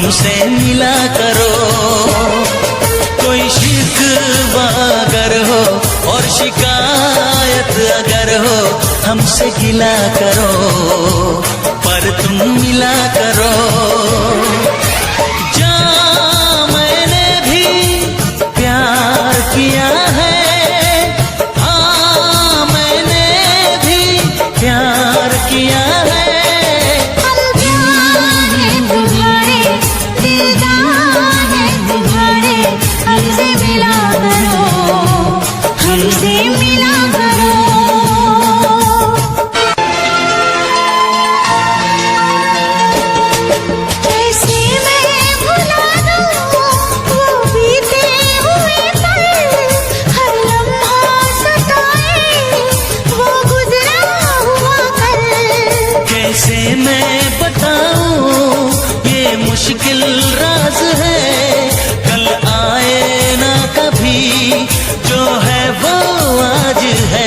हमसे मिला करो। कोई शिकवा अगर हो और शिकायत अगर हो हमसे गिला करो, पर तुम मिला करो। जा मैंने भी प्यार किया है, हाँ मैंने भी प्यार किया है। हमसे मिला करो। कैसे मैं भुला दूं वो बीते हुए पल, हर लम्हा सताए वो गुजरा हुआ कल। कैसे मैं बताऊं ये मुश्किल राज है, कल आए ना कभी जो है वो आज है।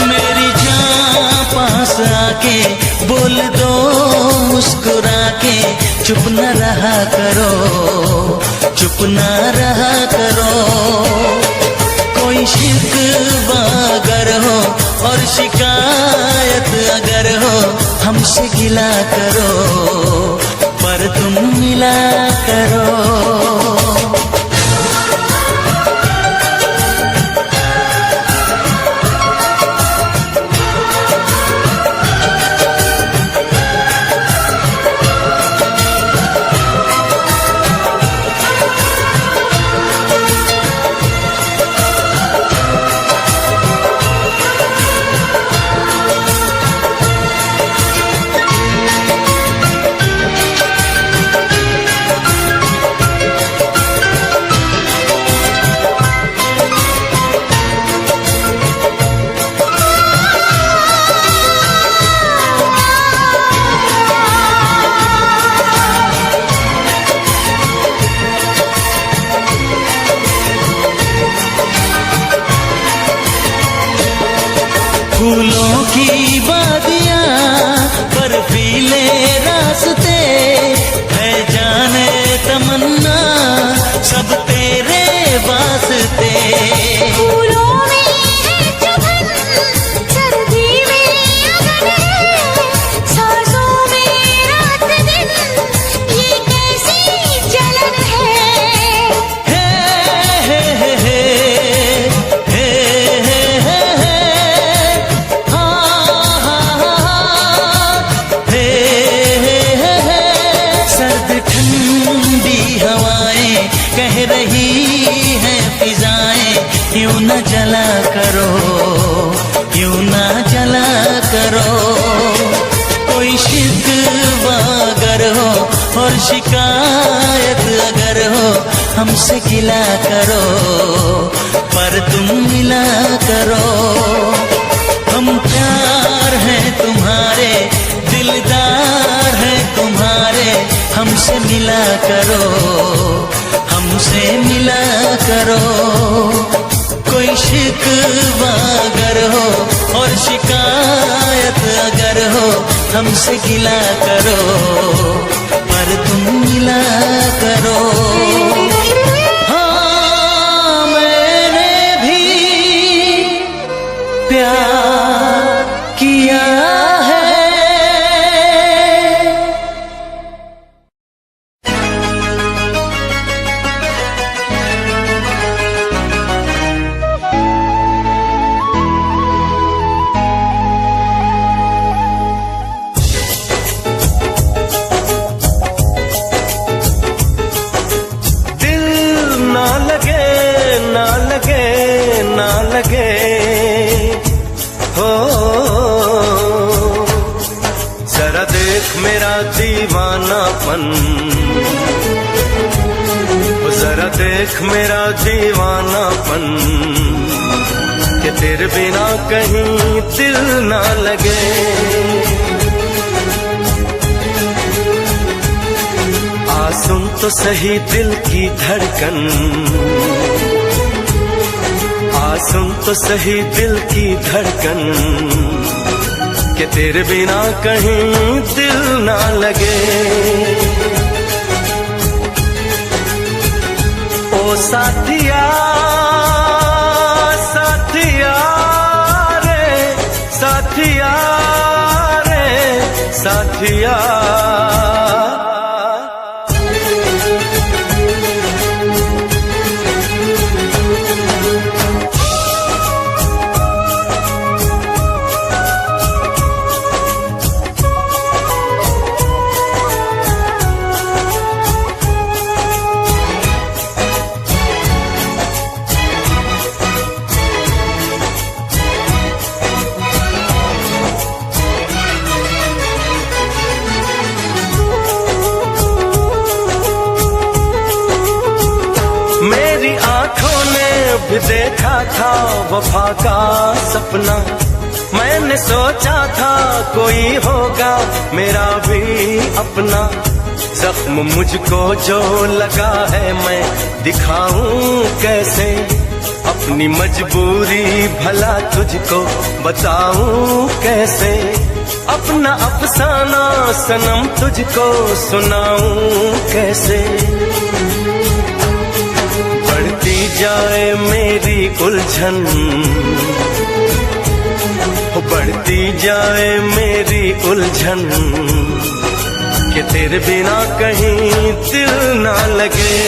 मेरी जान पास आके बोल दो मुस्कुरा के, चुप न रहा करो, चुप न रहा करो। कोई शिकवा अगर हो और शिकायत अगर हो हमसे गिला करो, पर तुम मिला करो। फूलों की वादियाँ बर्फीले रास्ते है, जाने तमन्ना सब तेरे वास्ते। फूलों में है चुभन, सर्दी में अगन है, सांसों में रात दिन ये कैसी जलन है। हे हे हे कह रही है फिजाएं, क्यों न जला करो, क्यों न जला करो। कोई शिकवा अगर हो और शिकायत अगर हो हमसे गिला करो, पर तुम मिला करो। हम प्यार हैं तुम्हारे, दिलदार हैं तुम्हारे, हमसे मिला करो, हमसे मिला करो। कोई शिकवा अगर हो और शिकायत अगर हो हमसे गिला करो, पर तुम मिला करो। हाँ मैंने भी प्यार किया है। मेरा दीवानापन, जरा देख मेरा दीवानापन, कि तेरे बिना कहीं दिल ना लगे। आ सुन तो सही दिल की धड़कन, सुन तो सही दिल की धड़कन, कि तेरे बिना कहीं दिल ना लगे। ओ साथिया साथिया रे, साथिया रे, साथिया। भी देखा था वफा का सपना, मैंने सोचा था कोई होगा मेरा भी अपना। जख्म मुझको जो लगा है मैं दिखाऊं कैसे, अपनी मजबूरी भला तुझको बताऊं कैसे। अपना अफसाना सनम तुझको सुनाऊं कैसे। बढ़ती जाए मेरी उलझन, बढ़ती जाए मेरी उलझन, कि तेरे बिना कहीं दिल ना लगे।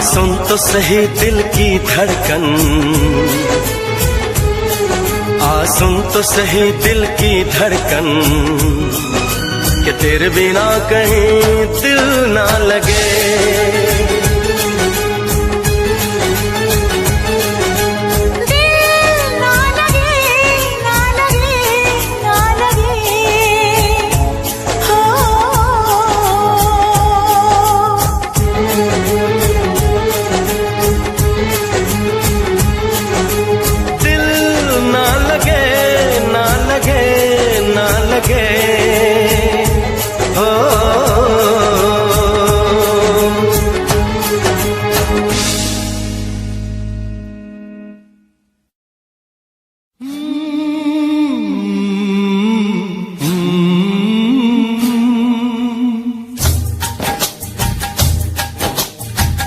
सुन तो सही दिल की धड़कन, सुन तो सही दिल की धड़कन, कि तेरे बिना कहीं दिल ना लगे।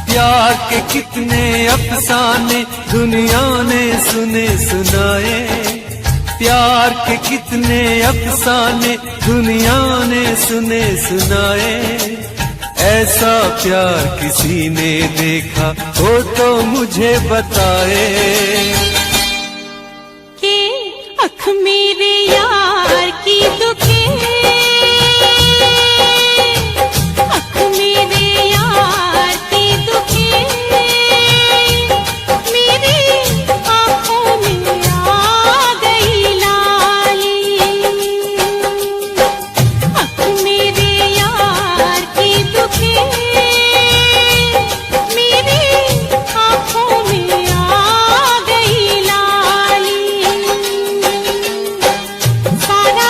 प्यार के कितने अफसाने दुनिया ने सुने सुनाए, प्यार के कितने अफसाने दुनिया ने सुने सुनाए। ऐसा प्यार किसी ने देखा हो तो मुझे बताए। कि अख मेरे यार की दुखी, अख मेरे यार की दुखी, मेरी आँखों में आ गई लाली। अख मेरे यार की दुखी, मेरी आँखों में आ गई लाली। सारा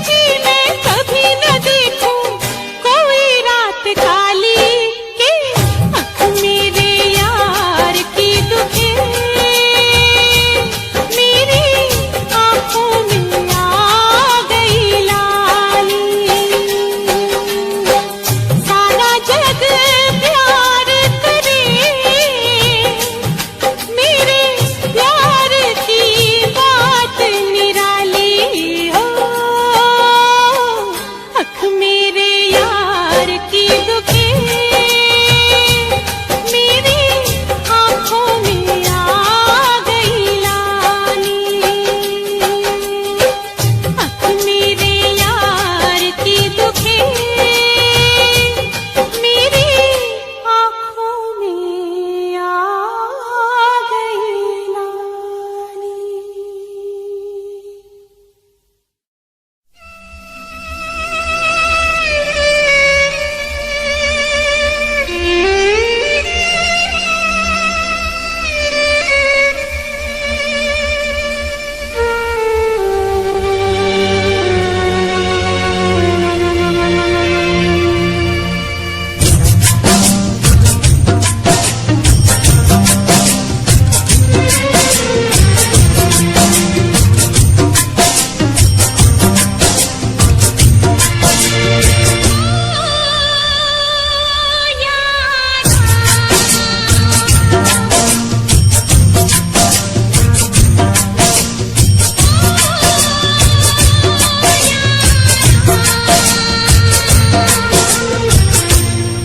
जिंदगी में कभी न देखूं कोई रात काली के आँख मेरे यार की दुखे मेरी आँखों में आ गई लाली। सारा जग प्यार करे मेरे प्यार की बात निराली हो। आँख मेरे यार की दुखे मेरी आँखों में आ गई लाली। आँख मेरे यार की दुखे मेरी आँखों में आ गई लाली।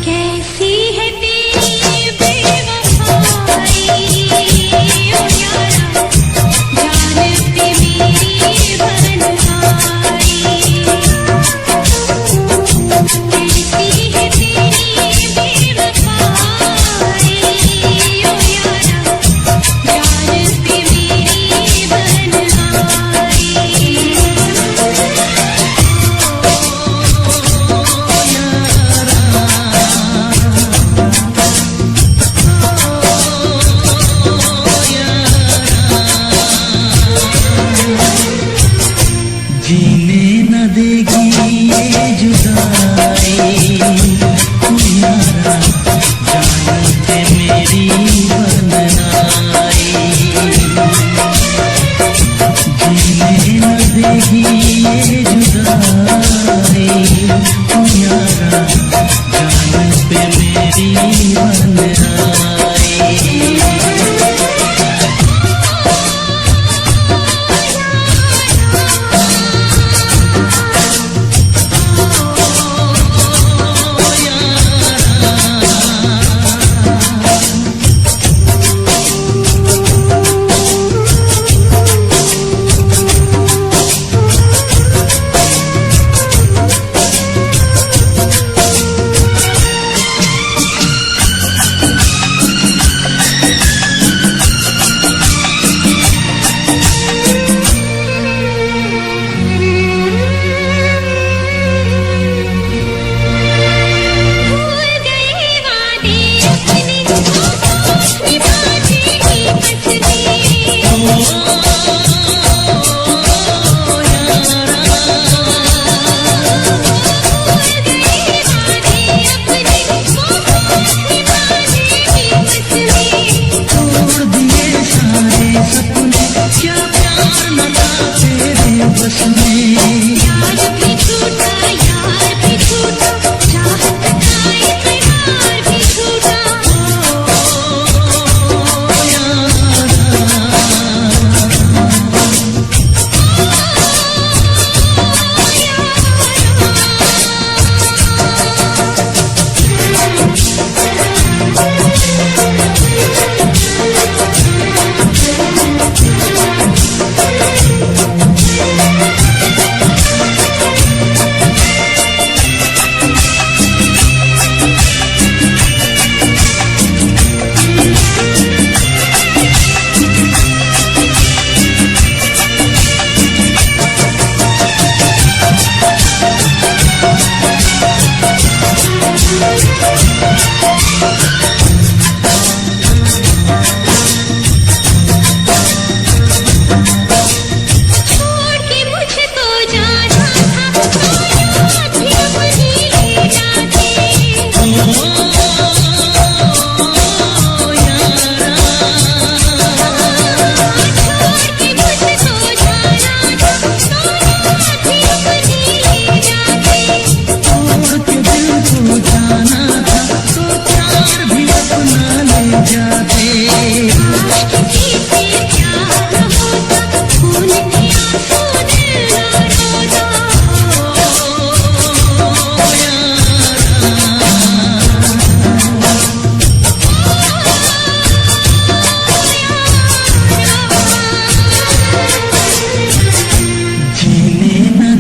कैसी है तेरी बेवफाई ओ यारा, जान पे मेरी बरनाई। कैसी है तेरी बेवफाई ओ यारा, जान पे मेरी बरनाई। जीने न देगी ये जुदाई तू यारा, जान पे मेरी बरनाई। जीने न देगी ये जुदाई तू यारा, जान पे मेरी बरनाई।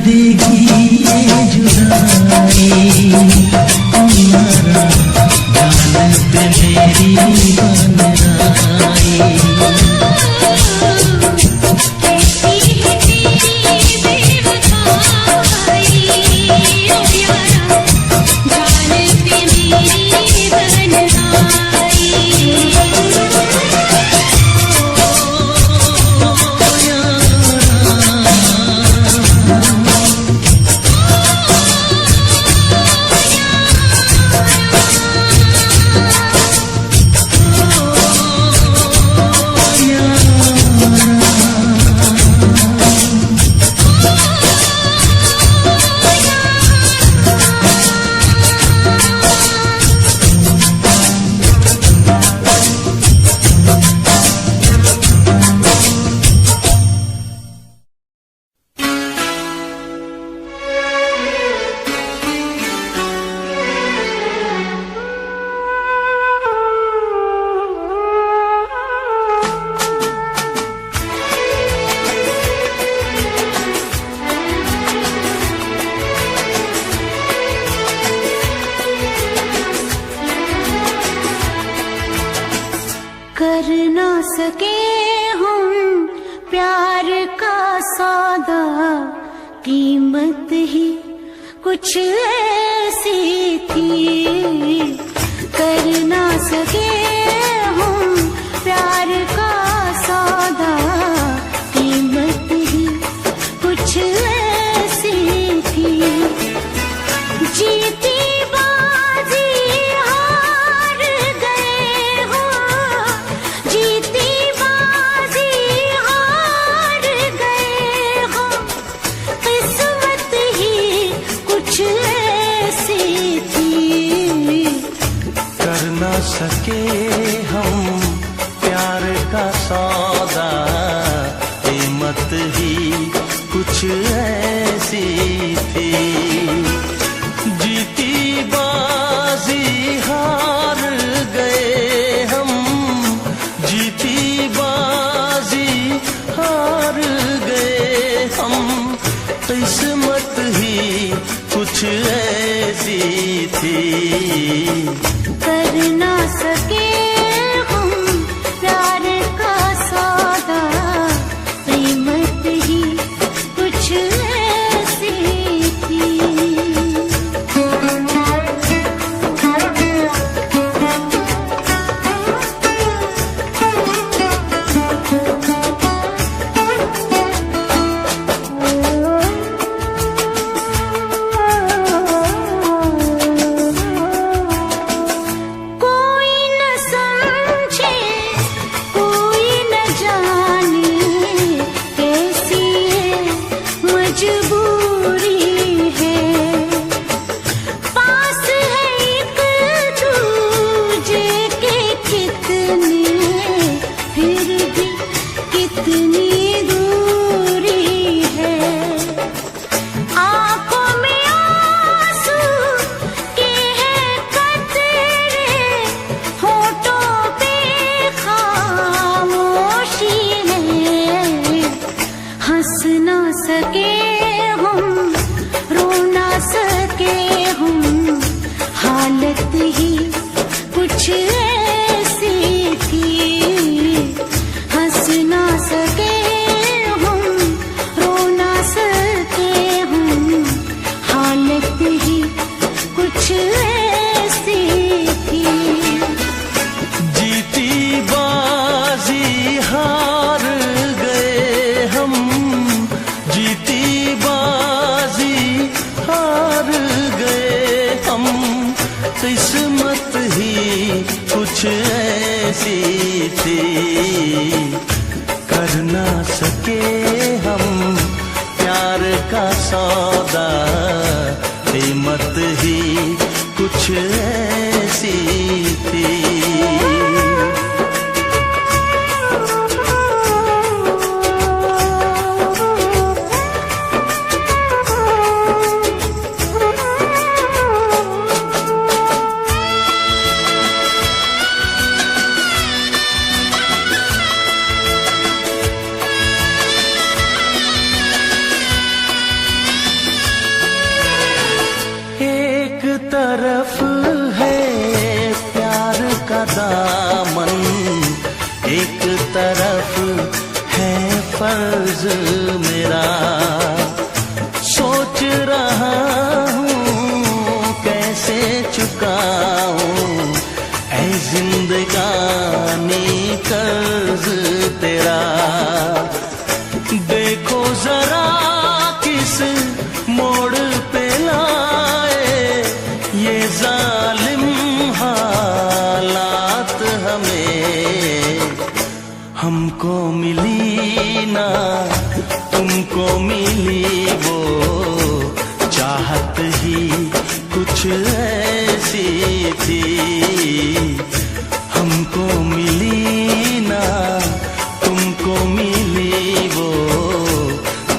देगी ये जुदाई, ओ यारा जान पे मेरी बन आई। कर ना सके हम प्यार का सौदा, कीमत ही कुछ ऐसी थी। कर ना सके हम प्यार का सौदा, कीमत ही कुछ ऐसी थी। जीती सके हम प्यार का सौदा, कीमत ही कुछ ऐसी थी। जीती बाजी हार गए हम, जीती बाजी हार गए हम, किस्मत ही कुछ ऐसी थी। कर ना सके हम प्यार का सौदा, कीमत ही कुछ ऐसी थी। किस्मत ही कुछ ऐसी थी। कर ना सके हम प्यार का सौदा, कीमत ही कुछ ऐसी थी। कर्ज मेरा। सोच रहा हूँ कैसे चुकाऊं ऐ जिंदगानी कर्ज तेरा। देखो जरा किस मोड़ पे लाए ये जालिम हालात हमें। हमको मिली ना तुमको मिली वो चाहत ही कुछ ऐसी थी। हमको मिली ना तुमको मिली वो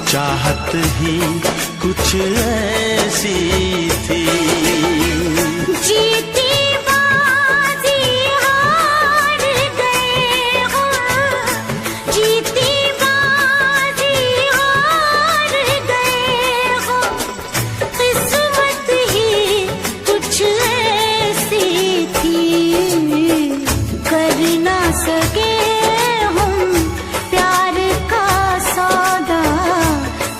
चाहत ही कुछ ऐसी थी। जीती बाजी हार गए हो, जीती बाजी हार गए हो। किस्मत ही कुछ ऐसी थी, कर ना सके हम प्यार का सौदा।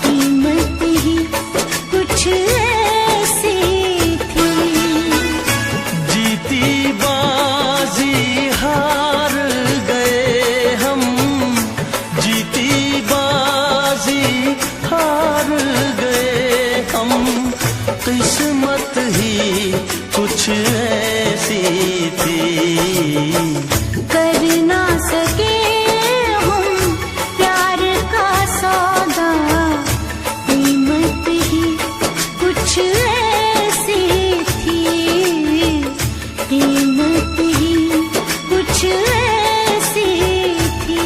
कीमत ही कुछ ऐसी थी। जीती बाजी हार गए हम, जीती बाजी हार गए हम। किस्मत ही कुछ ऐसी थी, कर ना सके हम प्यार का सौदा। कीमत ही कुछ ऐसी थी, कीमत ही कुछ ऐसी थी।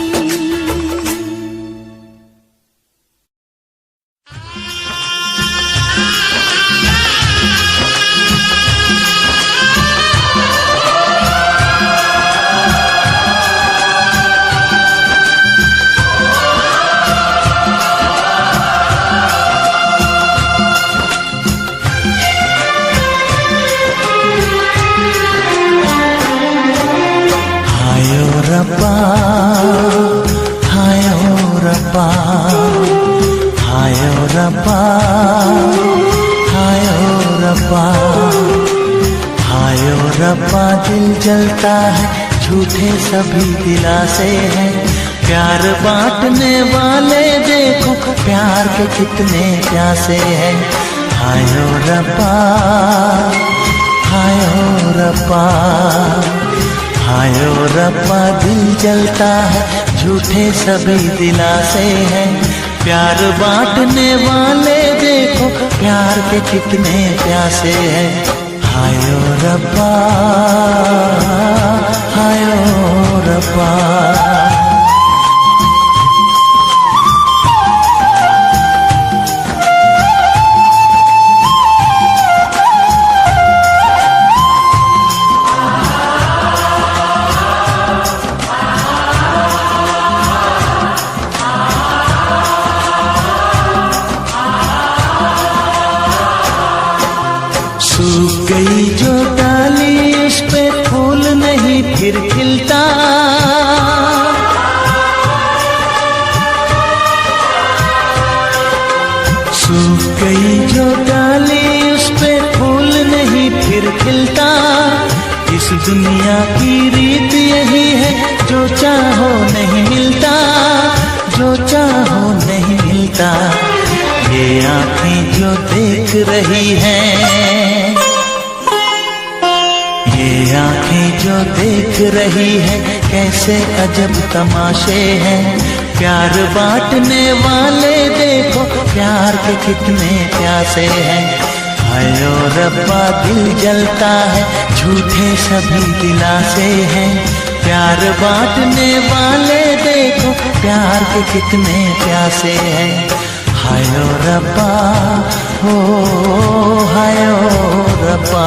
हायो रब्बा, हायो रब्बा, हायो रब्बा, हायो रब्बा, हायो रब्बा। दिल जलता है झूठे सभी दिलासे हैं। प्यार बांटने वाले देखो प्यार के कितने प्यासे हैं। हायो रब्बा, हायो रब्बा, हायो रब्बा। दिल जलता है झूठे सभी दिलासे हैं। प्यार बांटने वाले देखो प्यार के कितने प्यासे हैं। हायो रब्बा, हायो रब्बा। सूख गई जो डाली उस पे फूल नहीं फिर खिलता। सूख गई जो डाली उस पे फूल नहीं फिर खिलता। इस दुनिया की रीत यही है जो चाहो नहीं मिलता, जो चाहो नहीं मिलता। ये आँखें जो देख रही हैं, ये आँखें जो देख रही है कैसे अजब तमाशे हैं। प्यार बांटने वाले देखो प्यार के कितने प्यासे हैं। हायो रब्बा दिल जलता है झूठे सभी दिलासे हैं। प्यार बांटने वाले देखो प्यार के कितने प्यासे हैं। हायो रब्बा, हो हायो रब्बा।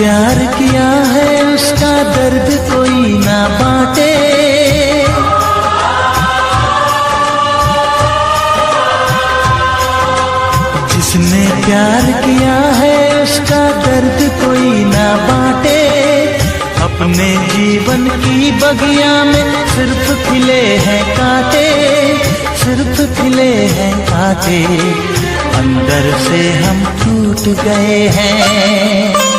प्यार किया है उसका दर्द कोई ना बांटे, जिसने प्यार किया है उसका दर्द कोई ना बांटे। अपने जीवन की बगिया में सिर्फ खिले हैं कांटे, सिर्फ खिले हैं कांटे। अंदर से हम टूट गए हैं,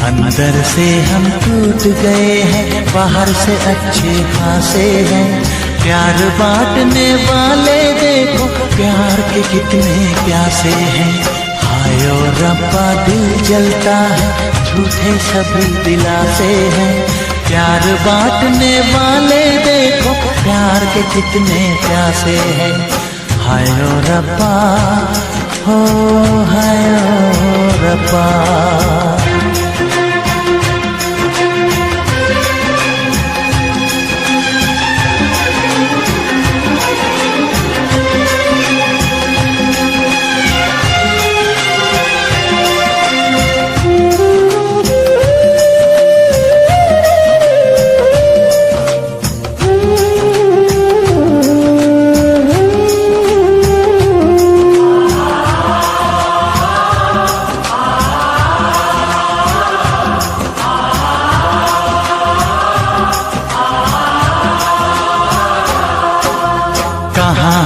अंदर से हम टूट गए हैं, बाहर से अच्छे खासे हैं। प्यार बांटने वाले देखो प्यार के कितने प्यासे हैं। हाय ओ रब्बा दिल जलता है, झूठे सभी दिलासे हैं। प्यार बांटने वाले देखो प्यार के कितने प्यासे हैं। हाय ओ रब्बा, हो हाय ओ रब्बा।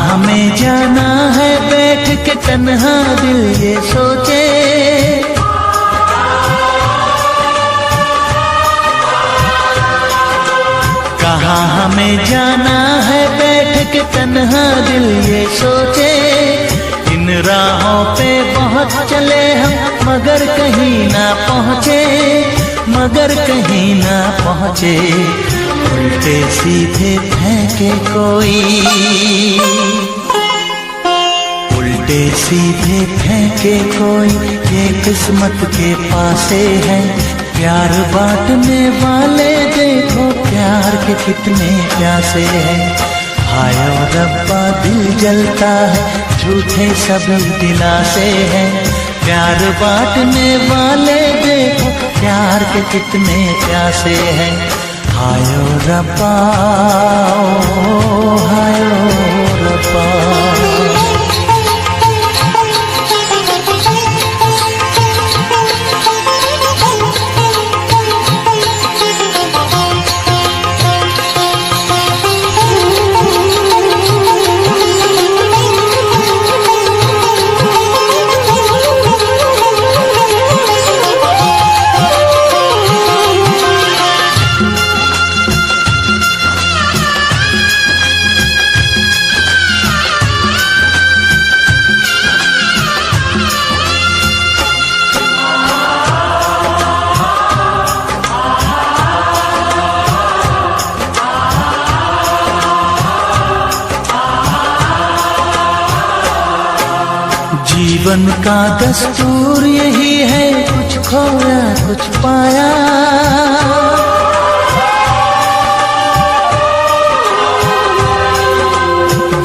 हमें जाना है बैठ के तन्हा दिल ये सोचे, कहाँ हमें जाना है बैठ के तन्हा दिल ये सोचे। इन राहों पे बहुत चले हम मगर कहीं ना पहुँचे, मगर कहीं ना पहुँचे। उल्टे सीधे फेंके कोई, उल्टे सीधे फेंके कोई, ये किस्मत के पासे है। प्यार बांटने वाले देखो प्यार के कितने प्यासे हैं। हाय ओ रब्बा दिल जलता है, झूठे सभी दिलासे हैं। प्यार बांटने वाले देखो प्यार के कितने प्यासे हैं। हाय ओ रब्बा, ओ हाय ओ रब्बा। जीवन का दस्तूर यही है, कुछ खोया कुछ पाया।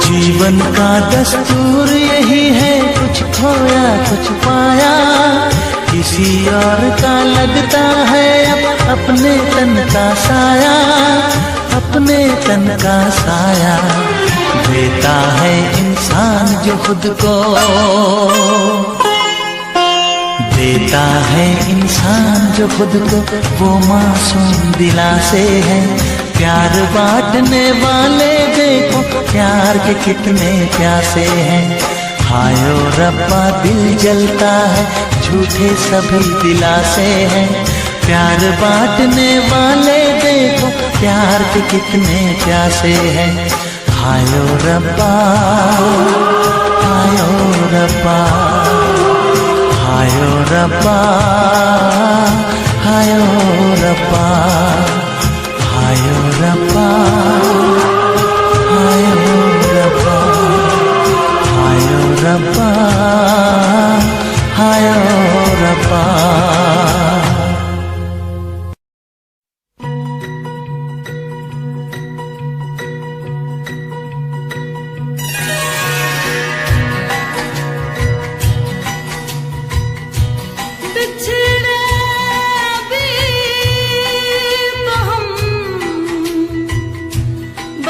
जीवन का दस्तूर यही है, कुछ खोया कुछ पाया। किसी और का लगता है अब अपने तन का साया, अपने तन का साया। देता है इंसान जो खुद को, देता है इंसान जो खुद को, वो मासूम दिलासे है। प्यार बांटने वाले देखो प्यार के कितने प्यासे हैं। हाय ओ रब्बा दिल जलता है, झूठे सभी दिलासे हैं। प्यार बांटने वाले देखो प्यार के कितने प्यासे हैं। हाय ओ रब्बा, हाय ओ रब्बा, हाय ओ रब्बा, हाय ओ रब्बा, हाय ओ रब्बा, हाय ओ रब्बा, हाय ओ रब्बा, हाय ओ रब्बा। तुझे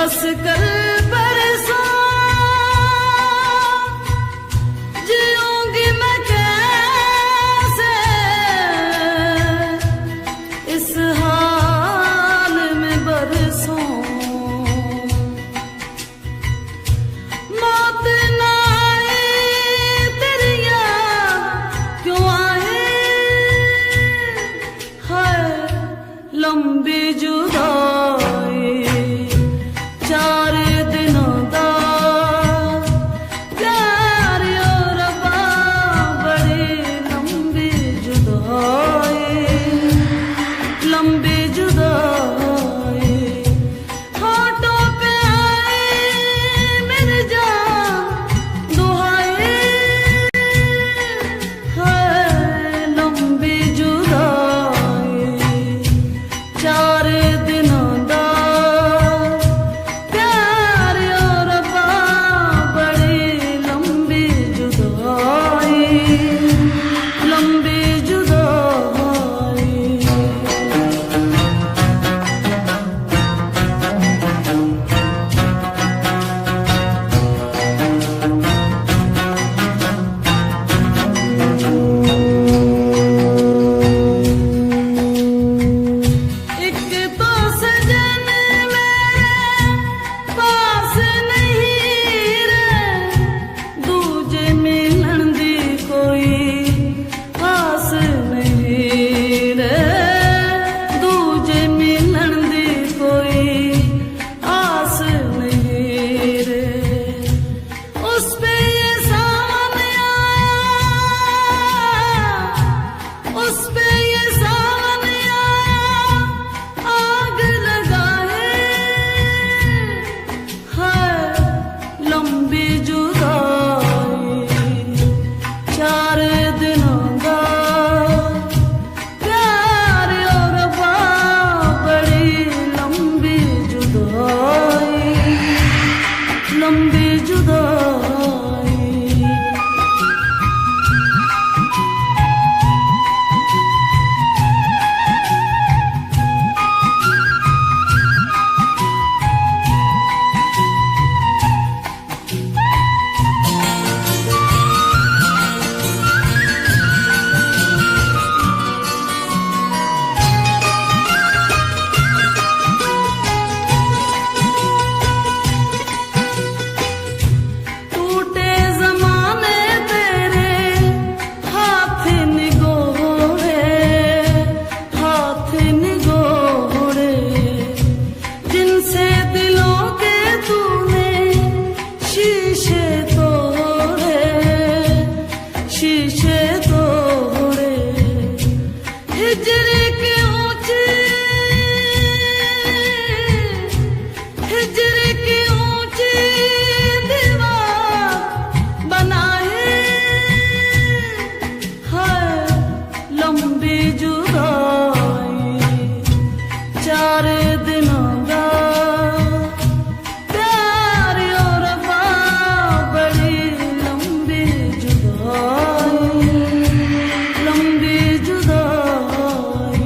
बस कल परसों जीऊंगी मैं कैसे इस हाल में बरसों। मौत ना आए तेरी याद क्यों आए है लंबी जुदाई 4 दिनों दा प्यार और रब्बा बड़ी लंबी जुदाई लंबी जुदाई। होठों पे आए मेरे जान दुहाई है लंबी जुदाई 4 दिनों दा प्यार और रब्बा बड़ी लंबी जुदाई लंबी जुदाई। एक तो सजन मेरे पास नहीं रे दूजे मिलन दी कोई आस नहीं रे दूजे मिलन दी कोई आस नहीं रे। उस पे ये सावन आया उस पे ये सावन आया आग लगाए है लंबी जुदाई 4 दिनों दा प्यार और रब्बा बड़ी लंबी जुदाई लंबी जुदाई। टूटे ज़माने तेरे हाथ निगोड़े जिनसे दिलों के तूने शीशे तोड़े हिजर के ऊंचे हिजर की ऊंची दीवार बनाए है लंबी जुदाई 4 दिनों दा प्यार और रब्बा बड़ी लंबी जुदाई लंबी जुदाई।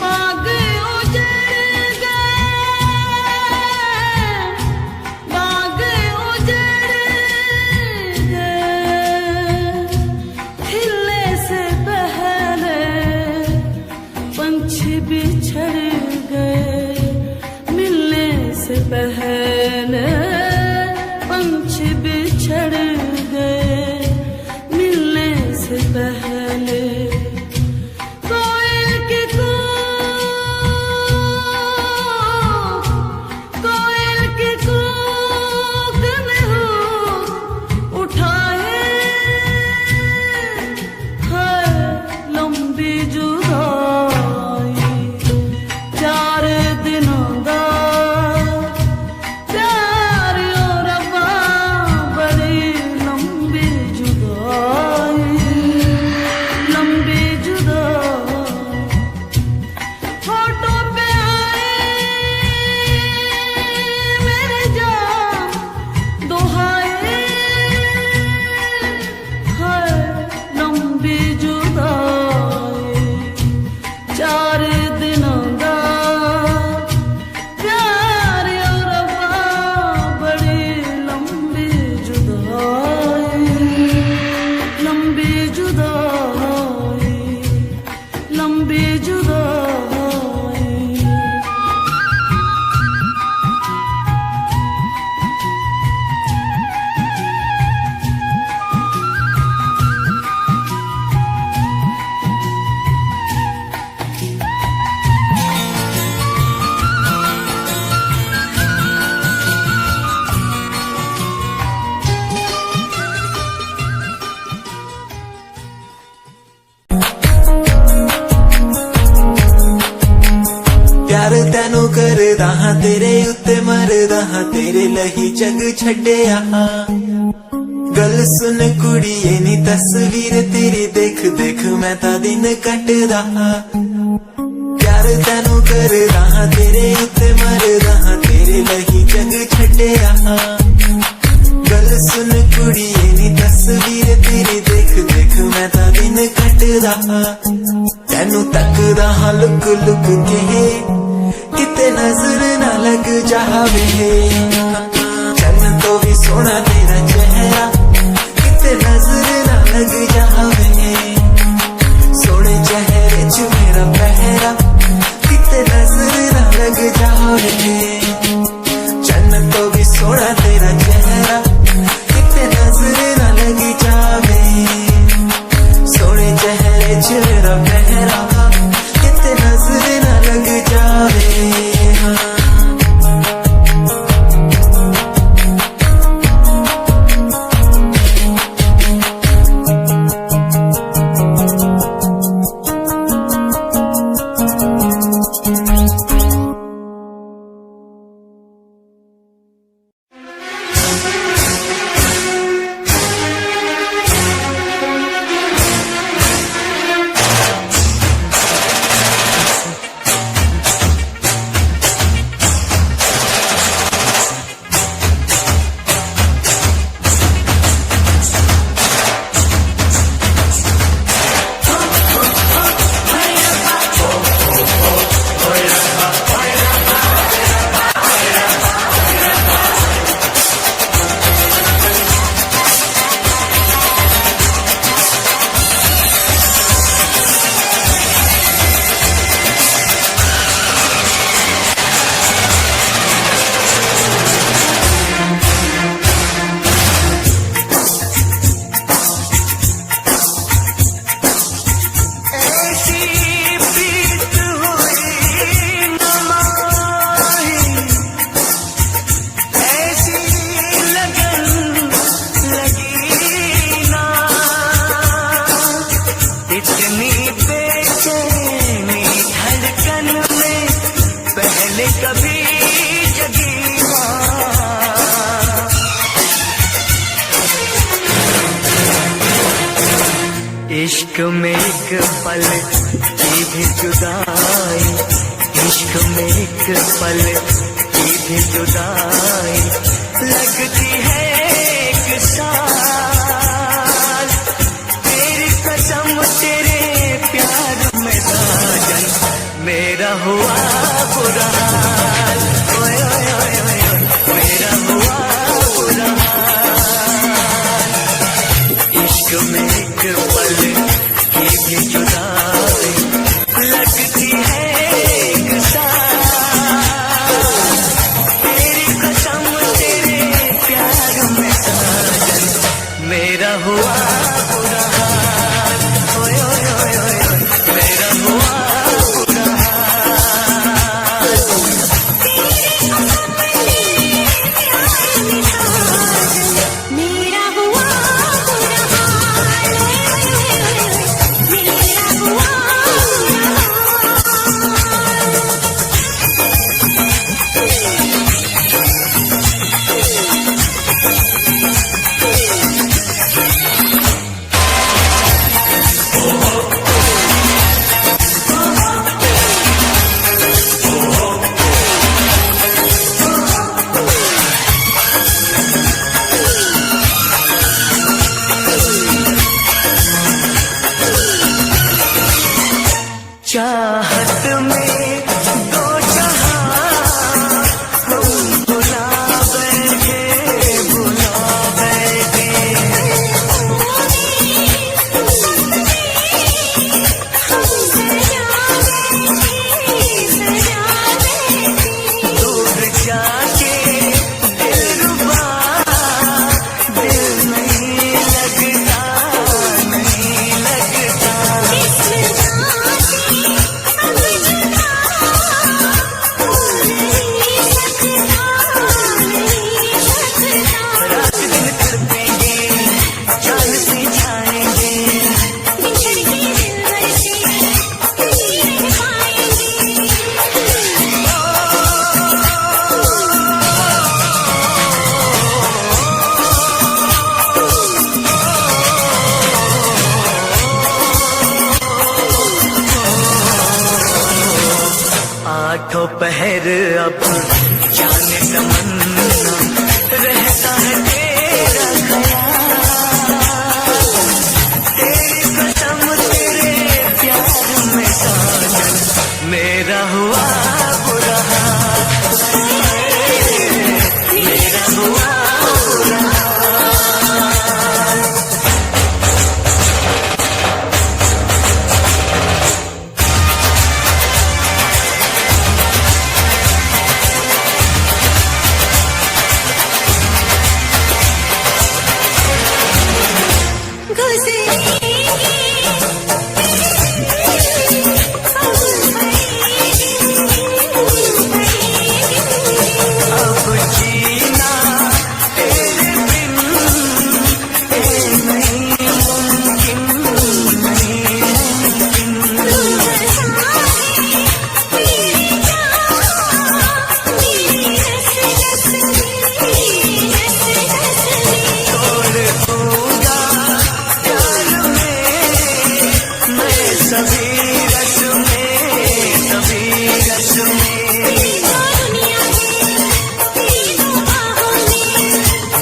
बाग उजड़ गए खिलने से पहले पंछी बिछड़ गए मिलने से पहले पंछी बिछड़ गए मिलने से पहले। कोयल की कूक में हो उठाए है लंबी जुदाई 4 दिनों दा प्यार करदा हां तेरे लही जग छड्डिया गल सुन कुड़िए नी तस्वीर तेरी देख देख मैं ता दिन कटदा प्यार तैनू करदा हां तेरे उत्ते मरदा हां तेरे लही जग छड्डिया गल सुन कुड़िए नी तस्वीर तेरी देख देख मैं ता दिन कटदा तैनू तकदा हां लुक लुक के किते नजर ना लग जावे चन्न तो भी सोना तेरा चेहरा किते नजर ना लग जावे सोने चेहरे च मेरा पहरा किते नजर ना लग जावे चन्न तो भी सोना तेरा चेहरा किते नजर ना लग जावे सोने चेहरे च मेरा पहरा किते नजर ना लग जावे इश्क में एक पल की भी जुदाई इश्क में एक पल की भी जुदाई लगती है एक साल तेरी कसम तेरे प्यार में साजन मेरा हुआ बुरा हाल ओए ओए ओए ओए मेरा हुआ बुरा हाल इश्क में एक पल की भी जुदाई लगती है एक साल तेरी कसम तेरे शहर अब जाने तमन्ना रहता है तेरा ख्याल, तेरी कसम तेरे प्यार में साजन मेरा हुआ बुरा हाल, मेरा हुआ बुरा हाल। अब जीना तेरे बिन नहीं मुमकिन, नहीं तोड़ दूंगा प्यार में मैं सभी रस में, सभी रस में।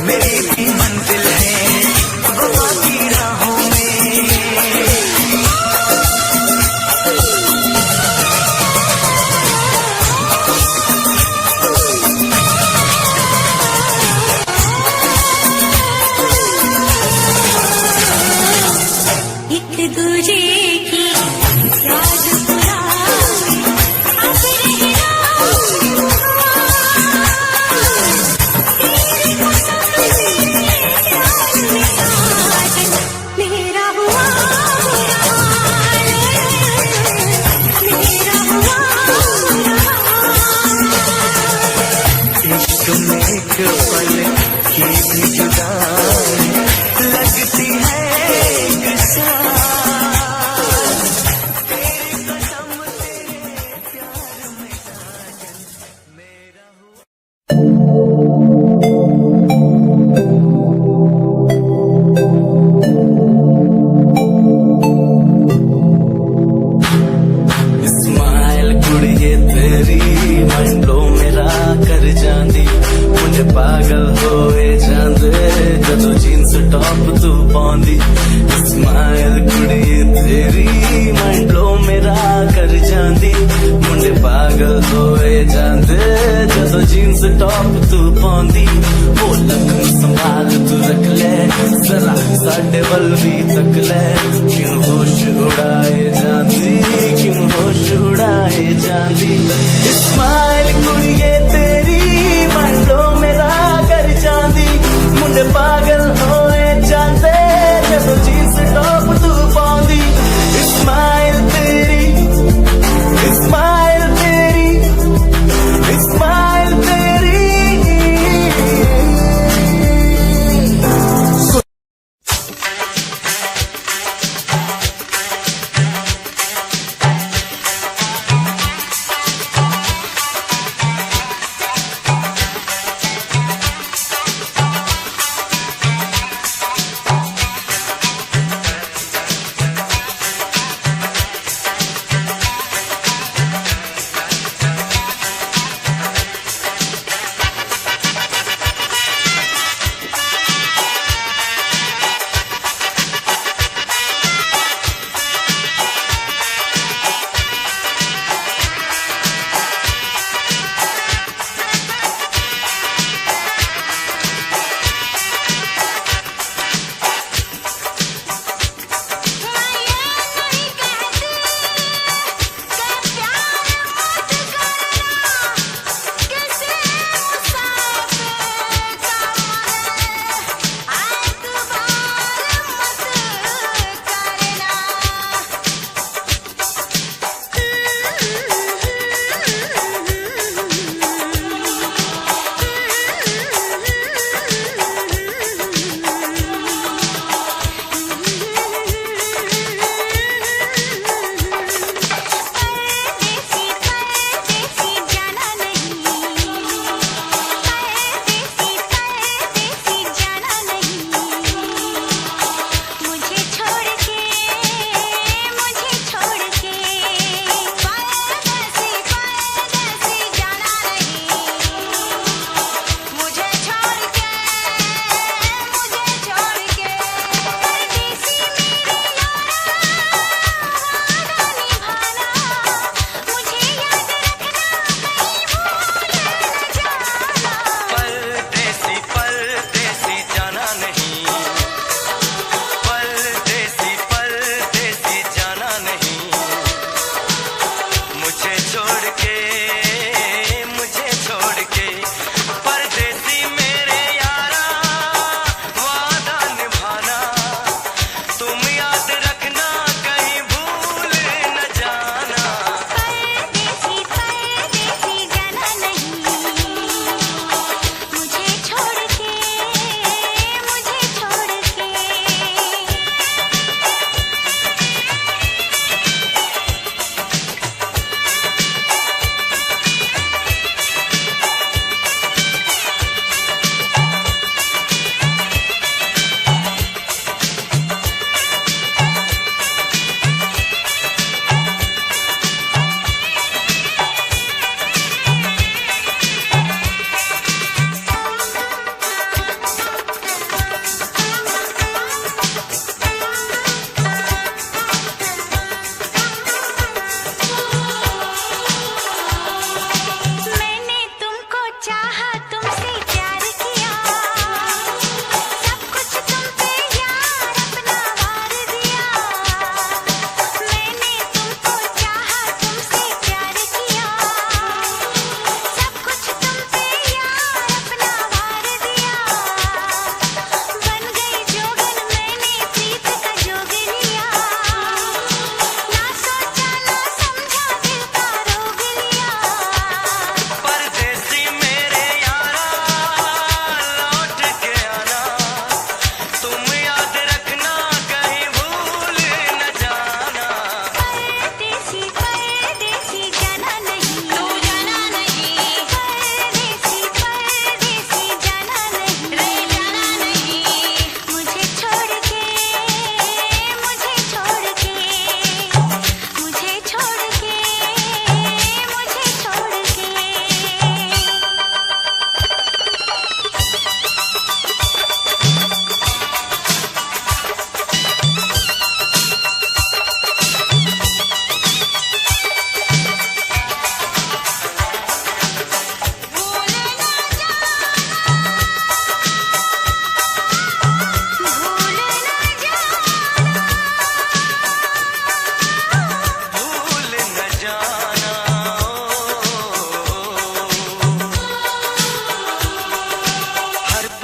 मेरी भी मंजिल है वफा की राहों में। एक दूजे की याद पुरानी अब रहना तेरे कसम तेरे प्यार में साजन मेरा हुआ बुरा हाल, मेरा हुआ बुरा हाल। इश्क में एक पल की भी जुदाई लगती है एक साल, तेरी कसम तेरे प्यार में साजन मेरा हुआ। स्माइल कुड़िए तेरी मंडो मेरा कर जांदी, मुझे पागल होए जांदे जदों जीन्स टॉप तू पाउंदी। स्माइल कुड़िए तेरी मंडो मेरा कर जांदी, मुझे पागल होए जांदे जदों जीन्स टॉप तू पाउंदी। वो लखन संभाल तू रख ले जरा साडे वल भी तक ले, क्यों होश उड़ाए जांदी, क्यों होश उड़ाए जांदी। स्माइल कुड़िए तेरी मंडो मेरा कर जांदी, मुंडे पागल होए जांदे जदों जीन्स टॉप तू पाउंदी। स्माइल तेरी, स्माइल तेरी, स्माइल तेरी।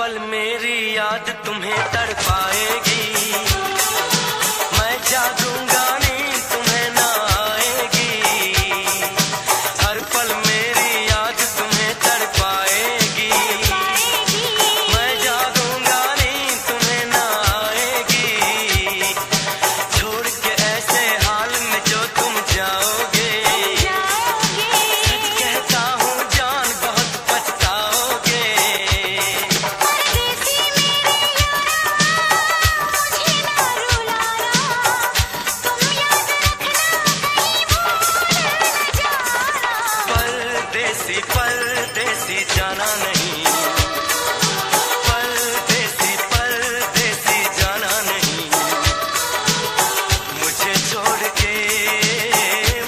पल मेरी याद तुम्हें तड़पाएगी, मैं जागूंगा नींद तुम्हें ना आएगी। हर पल मेरी याद तुम्हें तड़पाएगी, मैं जागूंगा नींद तुम्हें ना आएगी। छोड़ के ऐसे हाल में जो तुम जाओगे, सच कहता हूँ जान बहुत पछताओगे। परदेसी परदेसी जाना नहीं, परदेसी परदेसी जाना नहीं। मुझे छोड़ के,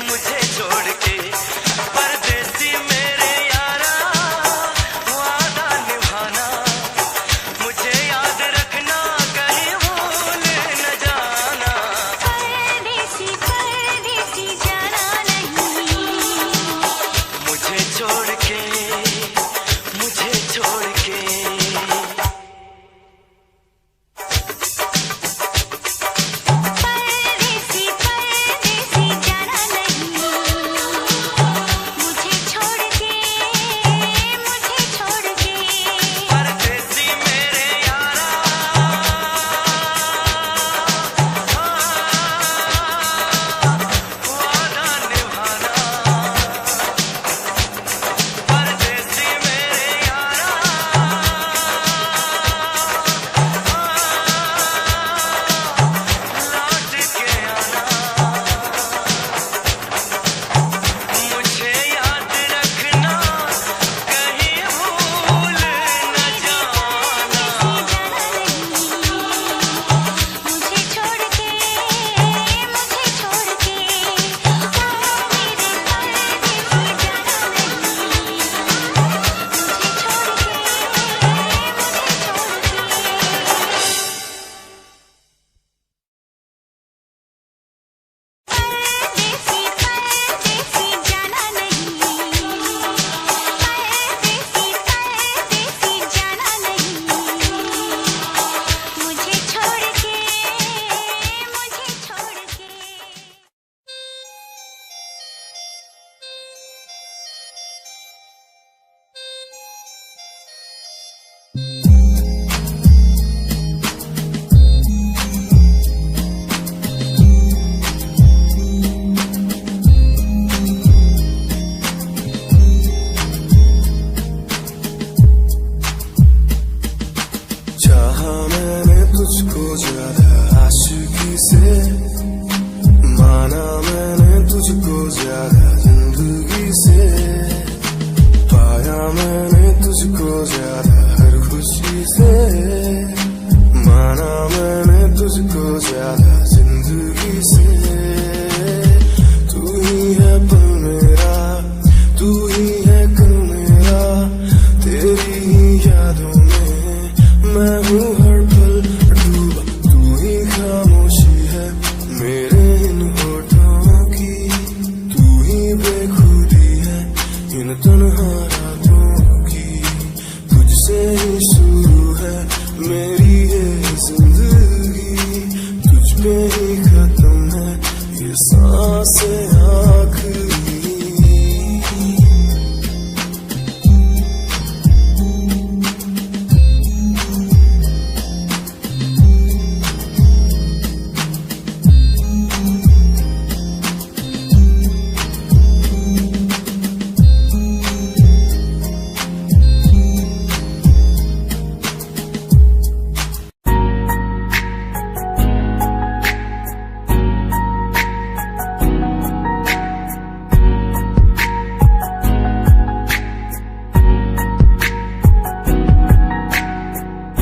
मुझे छोड़ के परदेसी मेरे यारा, वादा निभाना मुझे याद रखना, कहीं भूल न जाना। परदेसी परदेसी जाना नहीं, मुझे छोड़ के, मुझे छोड़ के। परदेसी परदेसी जाना नहीं, मुझे छोड़ के, मुझे छोड़ के। परदेसी मेरे यारा, वादा निभाना। परदेसी मेरे यारा, लौट के आना। मुझे याद रखना, कहीं भूल न जाना। मुझे छोड़ के, मुझे छोड़ के। मेरे परदेसी जाना नहीं, मुझे छोड़ के, परदेसी परदेसी जाना नहीं, परदेसी परदेसी जाना नहीं। मुझे छोड़ के, मुझे छोड़ के। चाहा मैंने तुझको ज्यादा आशिकी से, माना मैंने तुझको ज्यादा जिंदगी से, पाया मैंने तुझको ज्यादा हर खुशी से, माना मैंने तुझको ज्यादा जिंदगी से। तू ही है पल मेरा, तू ही है कल मेरा, तेरी ही यादों में मैं हूँ हर पल डूबा। तू ही खामोशी है मेरे इन होठों की, तू ही बेखुदी है इन तन्हा रातों की। तुझसे ही शुरू है मेरी ये जिंदगी, तुझ पे ही खत्म है ये सांसें आखिरी।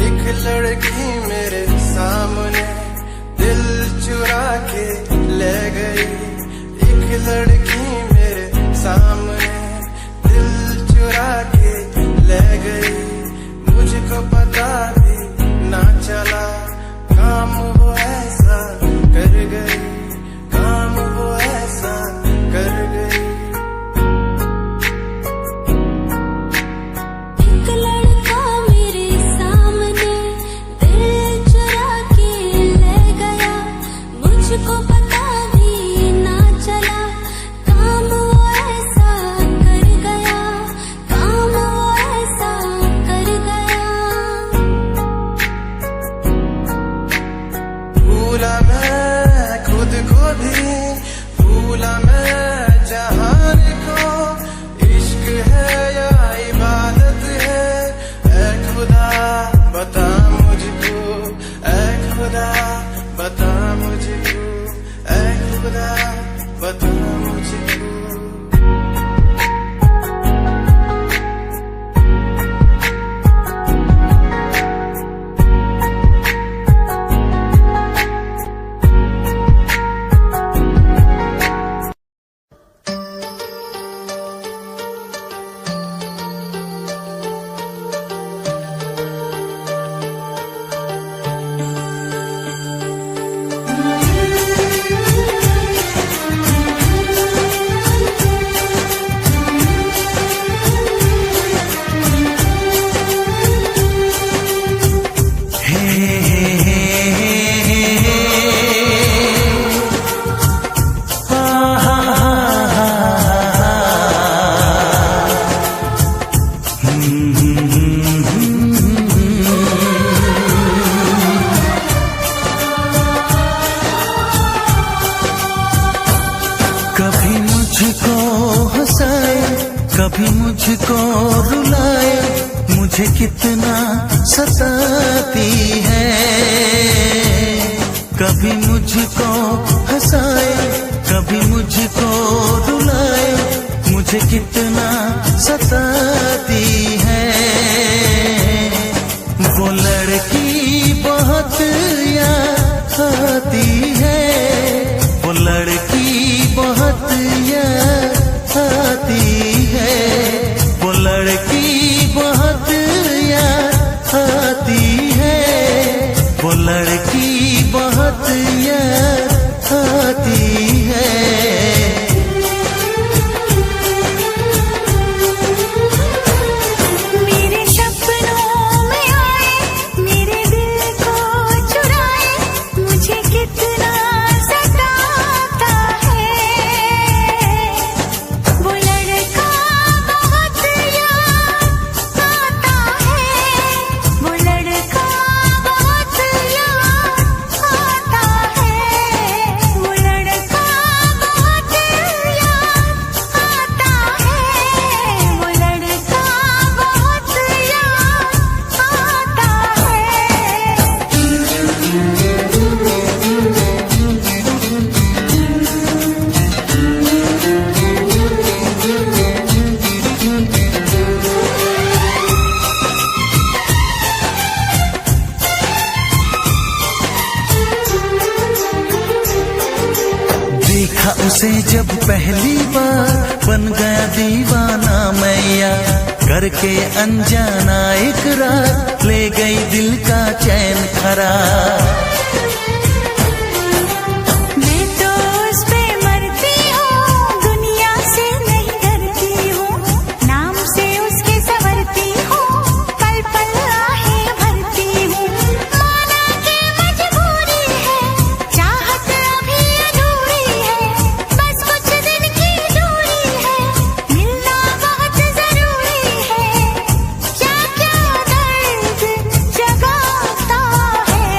एक लड़का मेरे सामने बता मुझको ऐ खुदा, बता मुझको ऐ खुदा, बता मुझको। कभी मुझको हंसाए, कभी मुझको रुलाए, मुझे कितना सताती है। कभी मुझको हंसाए, कभी मुझको रुलाए, मुझे कितना सताती है। वो लड़की बहुत याद आती है, वो लड़की बहुत याद आती है, वो लड़की बहुत याद आती है, वो लड़की बहुत याद आती है। मेरे सपनों में आए, मेरे दिल को चुराए, मुझे कितना सताता है। वो लड़का बहुत याद आता है, वो लड़का बहुत याद आता है, वो लड़का बहुत याद आता है, वो लड़का बहुत याद आता देखा उसे जब पहली बार, बन गया दीवाना मैया, करके अनजाना इकरार, ले गई दिल का चैन खरार। मैं तो उस पे मरती हूँ, दुनिया से नहीं डरती हूँ, नाम से उसके संवरती हूँ, पल पल आहें भरती हूँ। माना कि मजबूरी है, चाहत अभी अधूरी है, बस कुछ दिन की दूरी है, मिलना बहुत जरूरी है। क्या क्या दर्द जगाता है।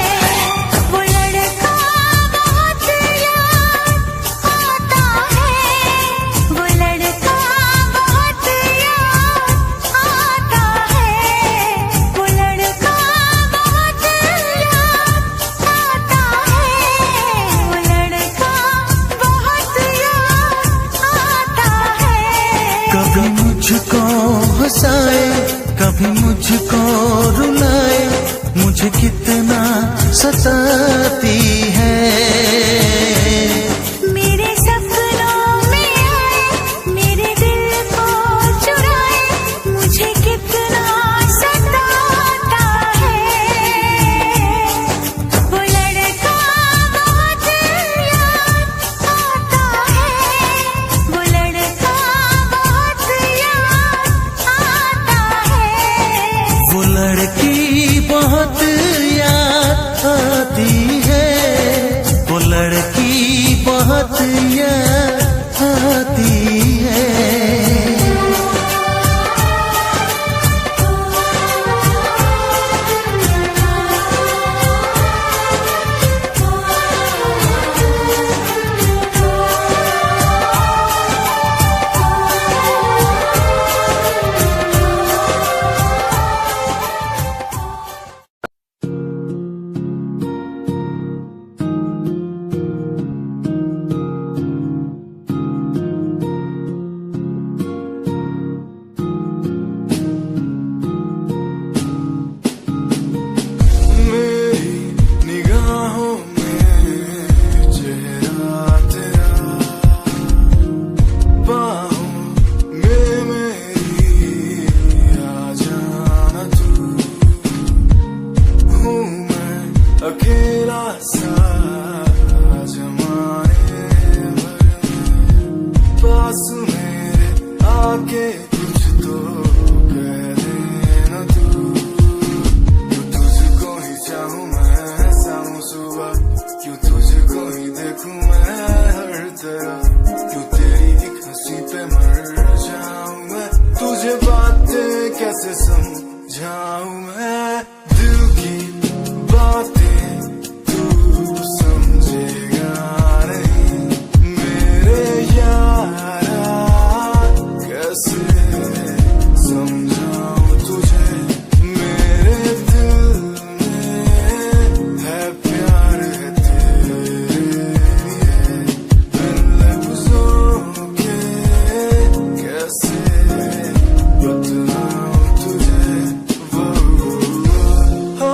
अकेला सा जमाने भर पास मेरे आके कुछ तो कह देना तू तुझको ही चाहूं मैं शाम सुबह क्यों तुझको ही देखूं मैं हर तरफ क्यों तेरी एक हंसी पे मर जाऊं मैं तुझे बातें कैसे समझाऊं मैं दिल की बातें तू समझेगा नहीं मेरे यारा कैसे समझाऊं तुझे मेरे दिल में है प्यार है तेरे लिए बिन लफ्जों के कैसे बतलाऊं तुझे वो हो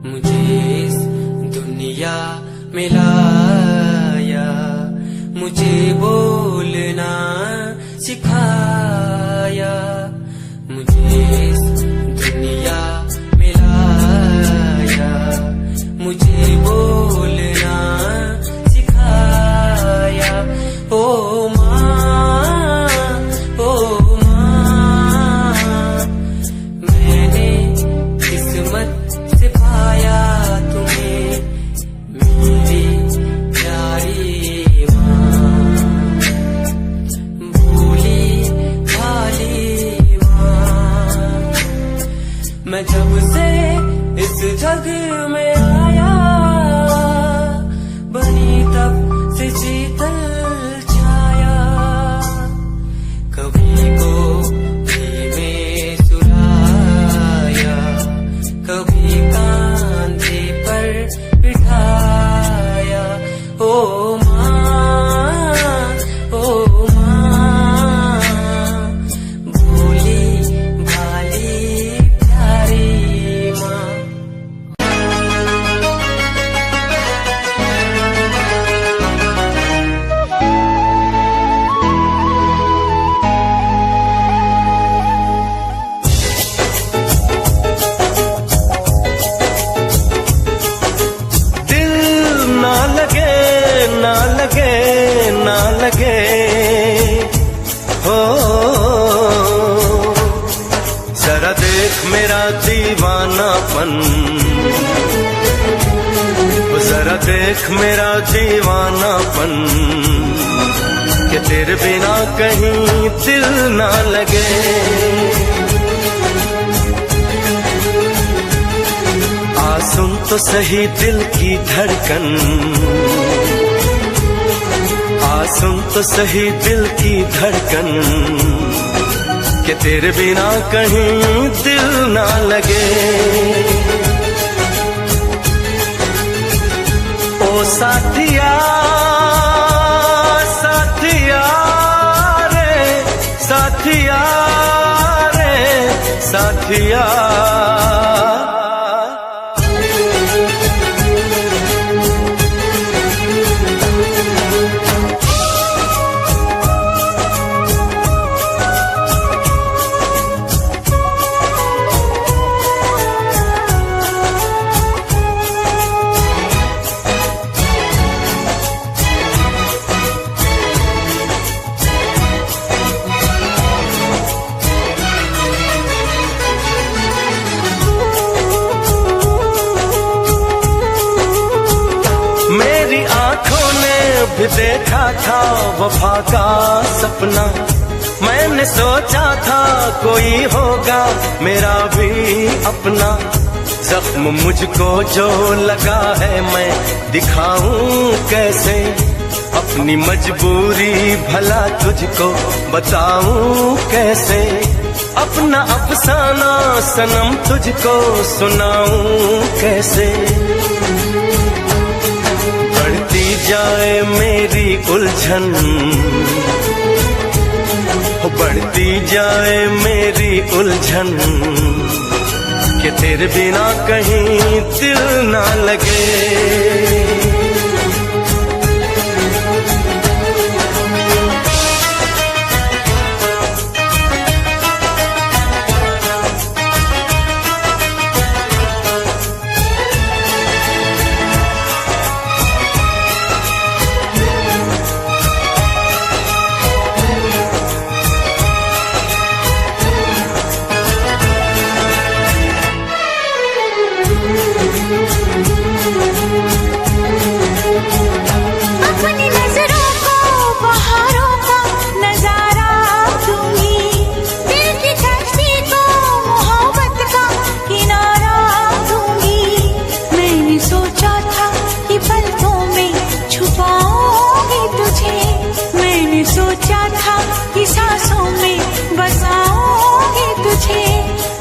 मुझे इस दुनिया में लाया मुझे बोलना सिखाया मुझे इस दुनिया में लाया मुझे बोलना सिखाया ओ माँ मैंने किस्मत से पाया तुम्हें मेरी प्यारी माँ भोली भाली माँ मैं जब से इस जग में आया बनी तब से शीतल छाया कभी को में सुलाया कभी कांधे पर बिठाया ओ माँ भोली भाली प्यारी माँ दिल ना लगे ना लगे ना लगे हो जरा देख मेरा दीवानापन जरा देख मेरा दीवानापन कि तेरे बिना कहीं दिल ना लगे आ सुन तो सही दिल की धड़कन आ सुन तो सही दिल की धड़कन कि तेरे बिना कहीं दिल ना लगे ओ साथिया साथिया रे साथिया रे साथिया भी देखा था वफा का सपना मैंने सोचा था कोई होगा मेरा भी अपना जख्म मुझको जो लगा है मैं दिखाऊं कैसे अपनी मजबूरी भला तुझको बताऊं कैसे अपना अफसाना सनम तुझको सुनाऊं कैसे, बढ़ती जाए मेरी उलझन, बढ़ती जाए मेरी उलझन, कि तेरे बिना कहीं दिल ना लगे। अपनी नजरों को बहारों का नजारा दूंगी, दिल की कश्ती को मोहब्बत का किनारा दूंगी। मैंने सोचा था कि पलकों में छुपाऊंगी तुझे, मैंने सोचा था कि सांसों में बसाऊंगी तुझे,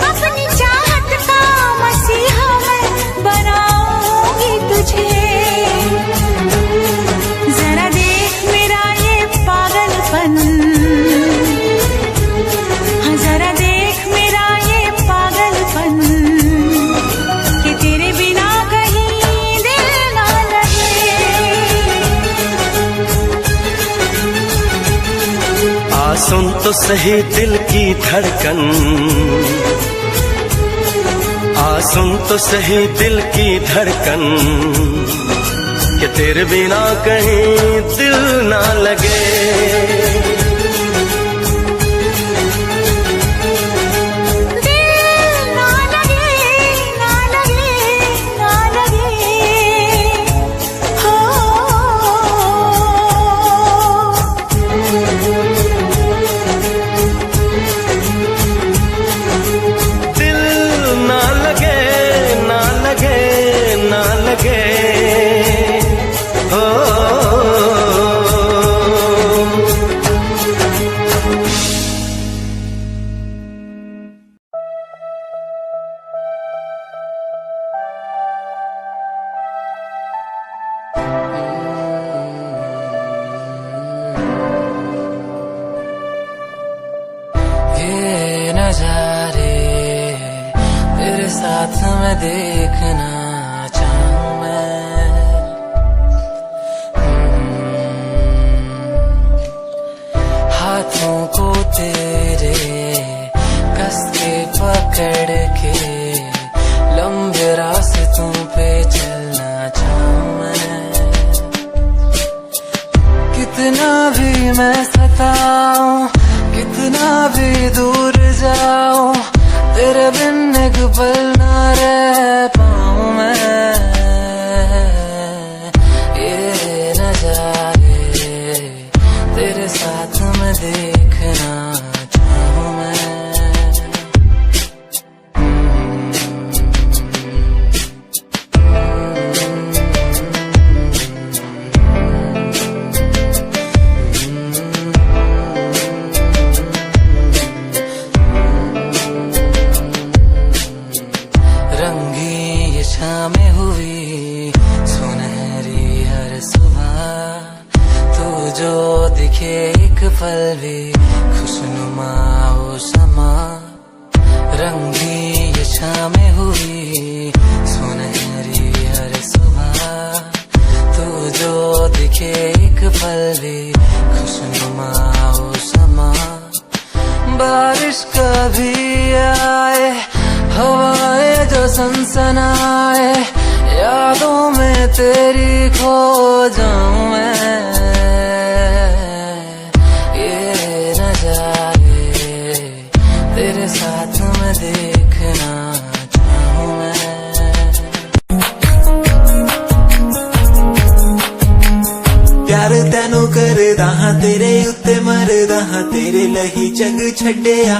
अपनी चाहत का मसीहा मैं बनाऊंगी तुझे। जरा देख मेरा ये पागलपन, हाँ जरा देख मेरा ये पागलपन, कि तेरे बिना कहीं दिल ना लगे। आ सुन तो सही दिल की धड़कन, आ सुन तो सही दिल की धड़कन, कि तेरे बिना कहीं दिल ना लगे। दिल ना लगे, ना लगे, ना लगे, हो दिल ना लगे, ना लगे, ना लगे, हो ये नजारे तेरे साथ में देखना चाहूं मैं, हाथों को तेरे कस के पकड़ के लंबे रास्तों पे चलना चाहूं मैं। कितना भी मैं सताऊं, कितना भी दूर जाऊं, तेरे बिन एक पल ना रह पाऊं मैं। ये नजारे तेरे साथ में देखना चाहूं मैं। शामें हुई सुनहरी हर सुबह, तू जो दिखे एक पल भी खुशनुमा हो समा। रंगी ये शामें हुई सुनहरी हर सुबह, तू जो दिखे एक पल भी खुशनुमा हो समा। बारिश कभी आए, हवाएं जो सनसनाए, यादों में तेरी खो जाऊं मैं। ये नजारे तेरे साथ में देखना चाहूं मैं। प्यार तैनू करदा हां, तेरे उत्ते मरदा हां, तेरे लही जग छड्डिया।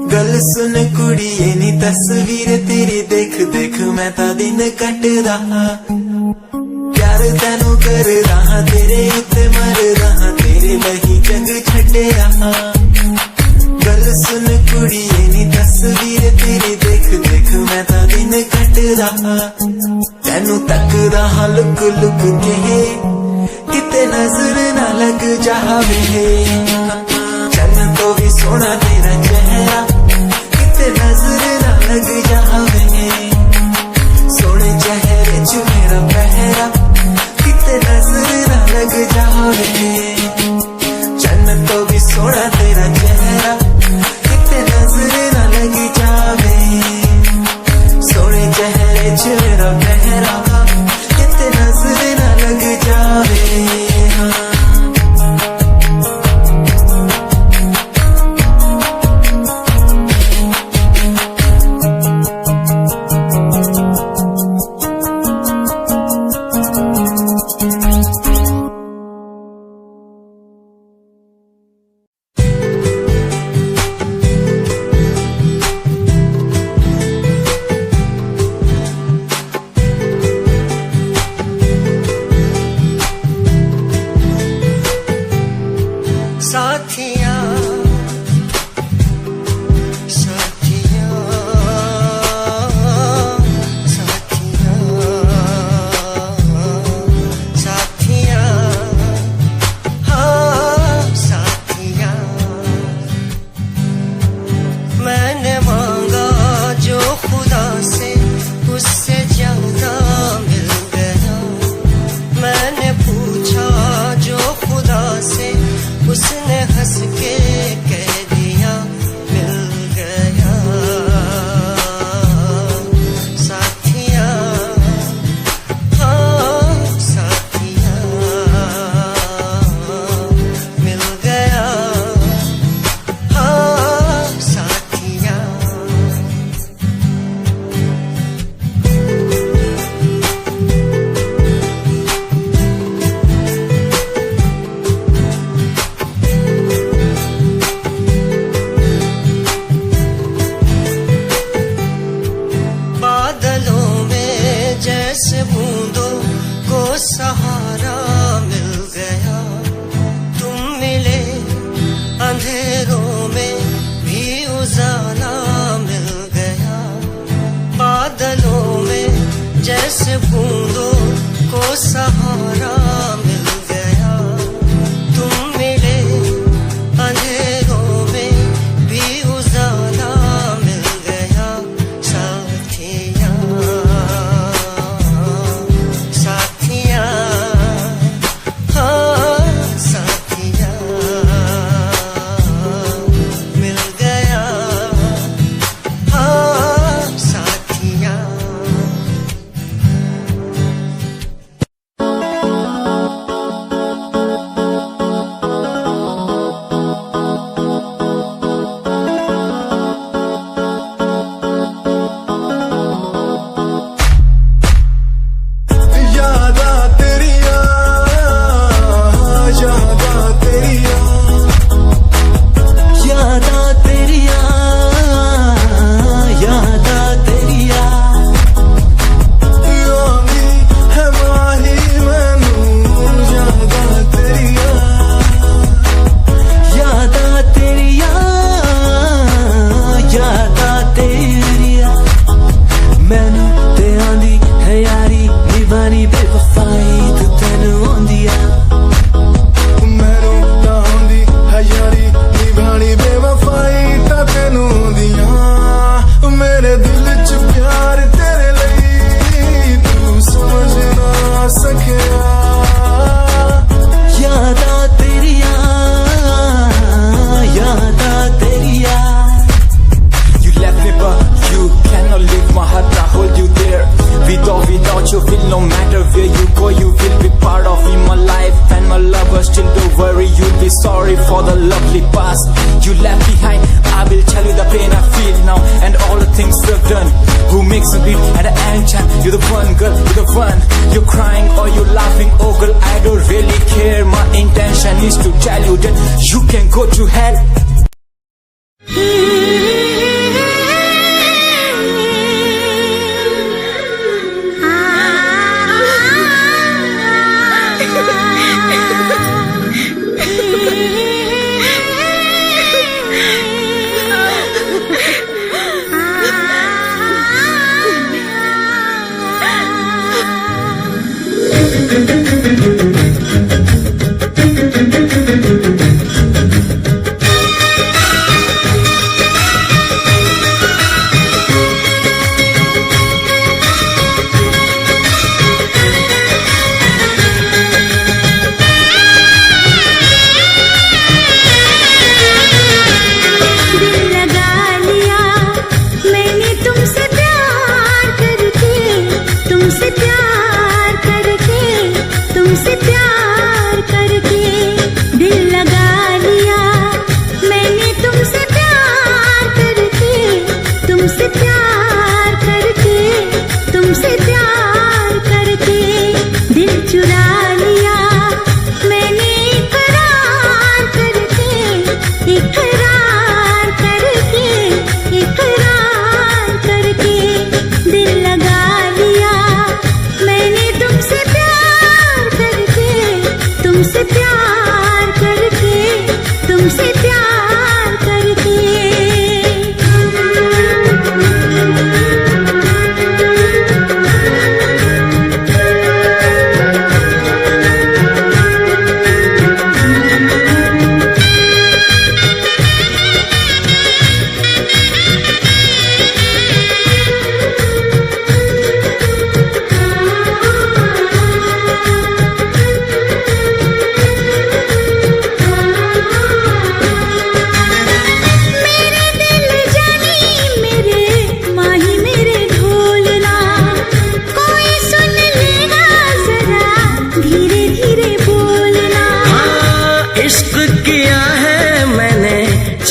गल सुन कुड़िए नी तस्वीर तेरी देख देख मैं ता दिन कटदा। प्यार तैनू करदा हां, तेरे उत्ते मरदा हां, तेरे लही जग छड्डिया। गल सुन कुड़िए नी तस्वीर तेरी देख देख मैं तां दिन कटदा तैनू तकदा हां लुक लुक के किते नजर ना लग जावे चन्न तो भी सोना तेरा चेहरा किते नजर ना लग जावे सोने चेहरे च मेरा पहरा किते नजर ना लग जावे चन्न तो भी सोना तेरा चेहरा किते नजर ना लग जावे सोने चेहरे च मेरा पहरा किते नजर ना लग जावे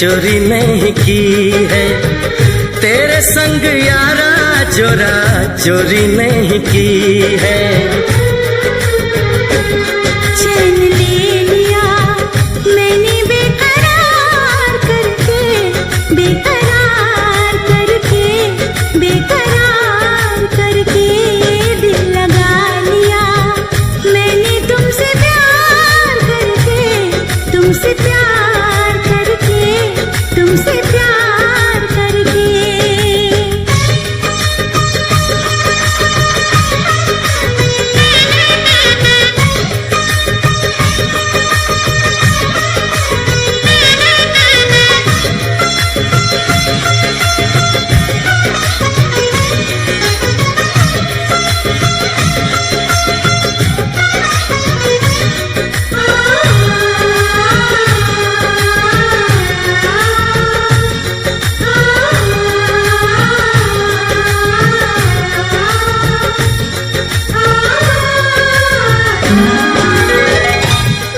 चोरी नहीं की है, तेरे संग यारा चोरा चोरी नहीं की है। चैन ले लिया मैंने बेकरार करके, बेकरार करके, बेकरार करके दिल लगा लिया मैंने तुमसे प्यार करके, तुमसे प्यार करके, तुमसे प्यार करके।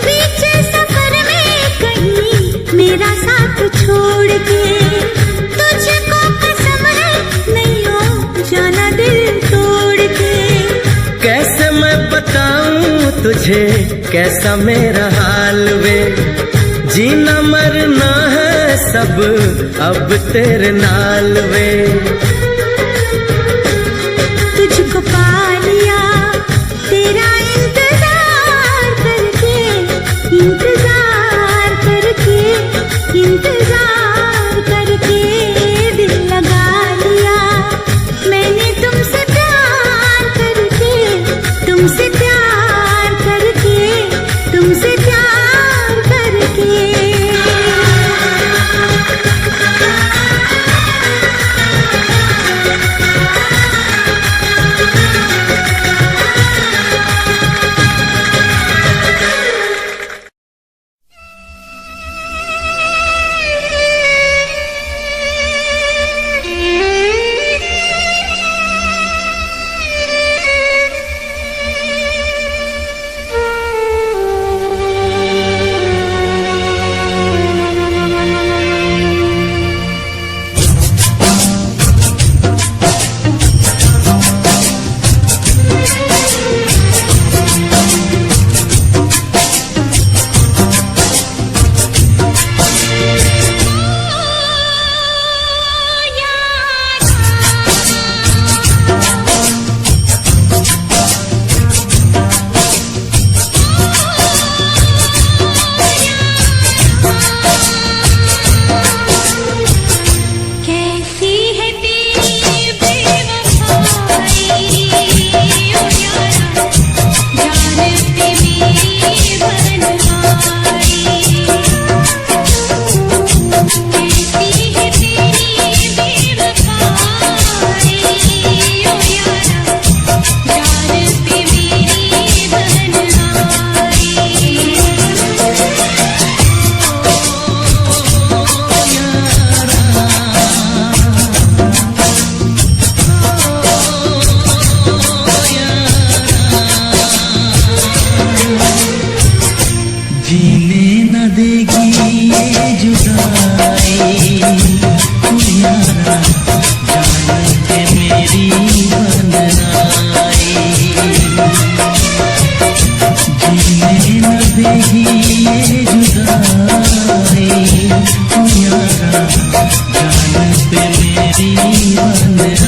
बीच सफर में कहीं मेरा साथ छोड़ के, तुझको कसम है नहीं हो जाना दिल तोड़ के। कैसे मैं बताऊं तुझे कैसा मेरा हाल वे, जीना मरना है सब अब तेरे नाल वे। तुझको पा लिया तेरा इंतजार करके, इंतजार करके, इंतजार करके दिल लगा लिया मैंने तुमसे प्यार करके, तुमसे प्यार करके, तुमसे प्यार करके। कैसी है तेरी बेवफाई ओ यारा, जान पे मेरी बनवाई। कैसी है तेरी बेवफाई ओ यारा, जान पे मेरी बनवाई। जीने न देगी ये जुदाई तू यारा, जान के मेरी बननाई। जीने न देगी ये जुदाई तू यारा, जान पे मेरी बननाई।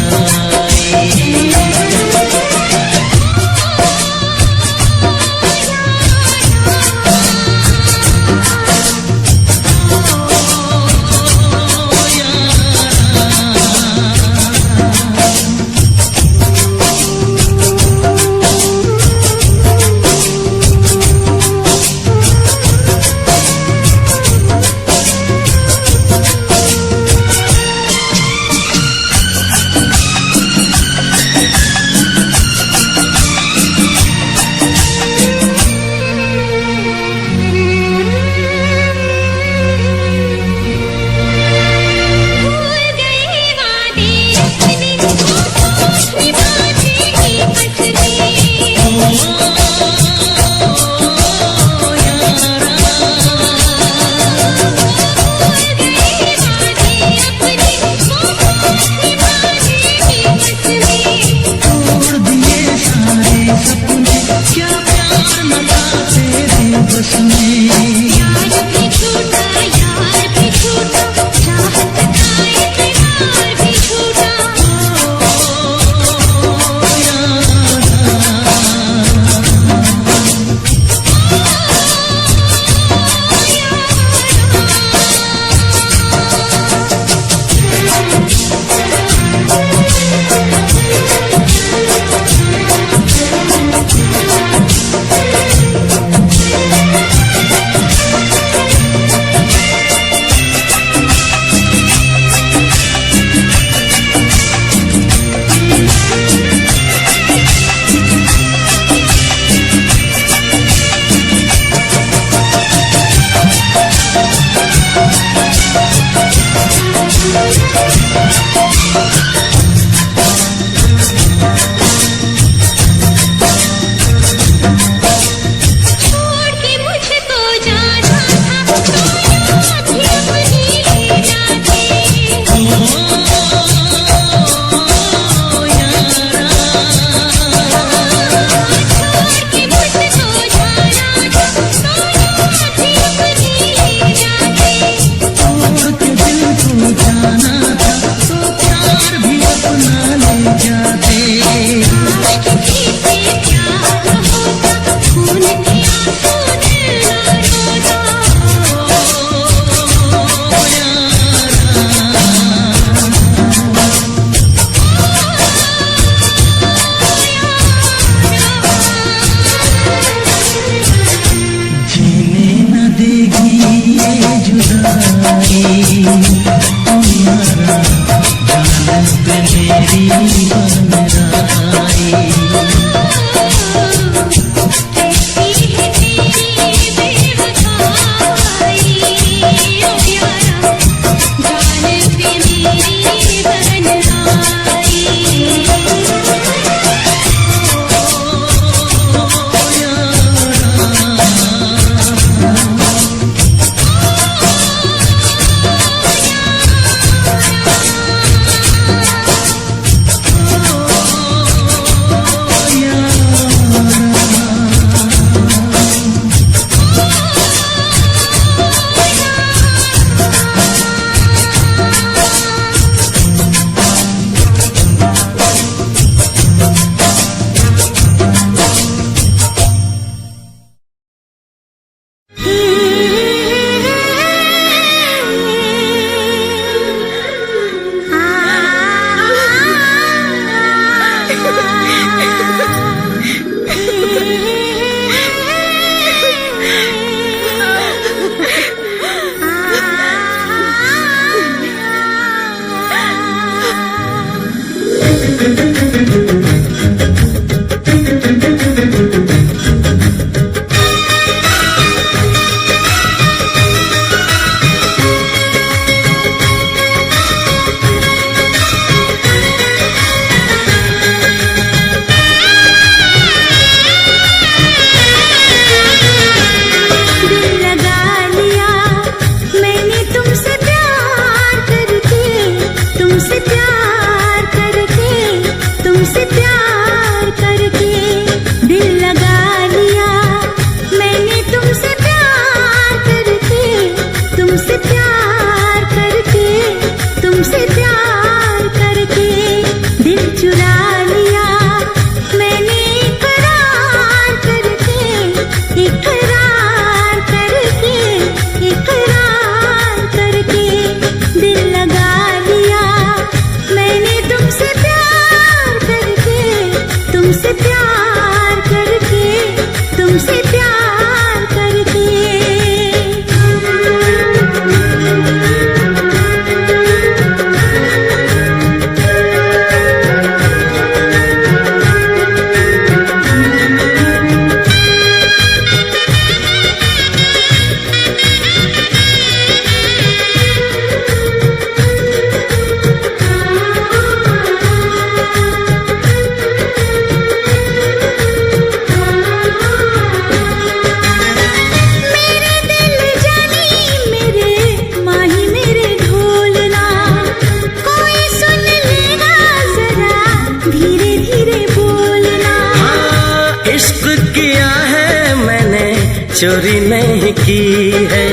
चोरी नहीं की है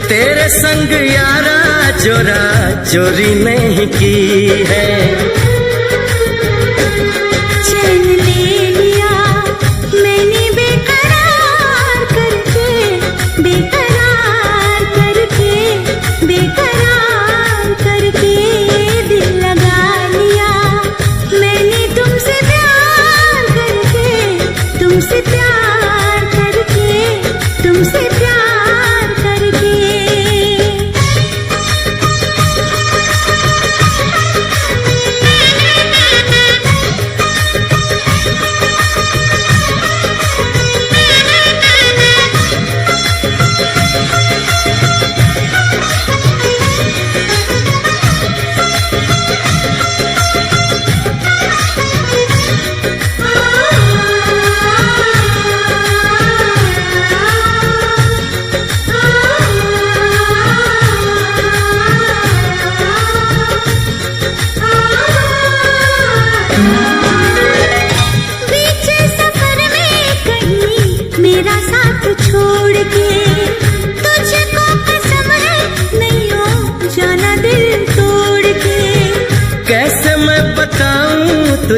तेरे संग यारा, चोरा चोरी नहीं की है। चैन ले लिया मैंने बेकरार करके, बेकरार करके, बेकरार करके दिल लगा लिया मैंने तुमसे प्यार करके, तुमसे प्यार करके, तुमसे प्यार करके।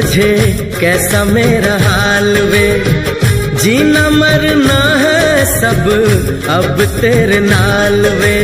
समझे कैसा मेरा हाल वे, जीना मरना है सब अब तेरे नाल वे।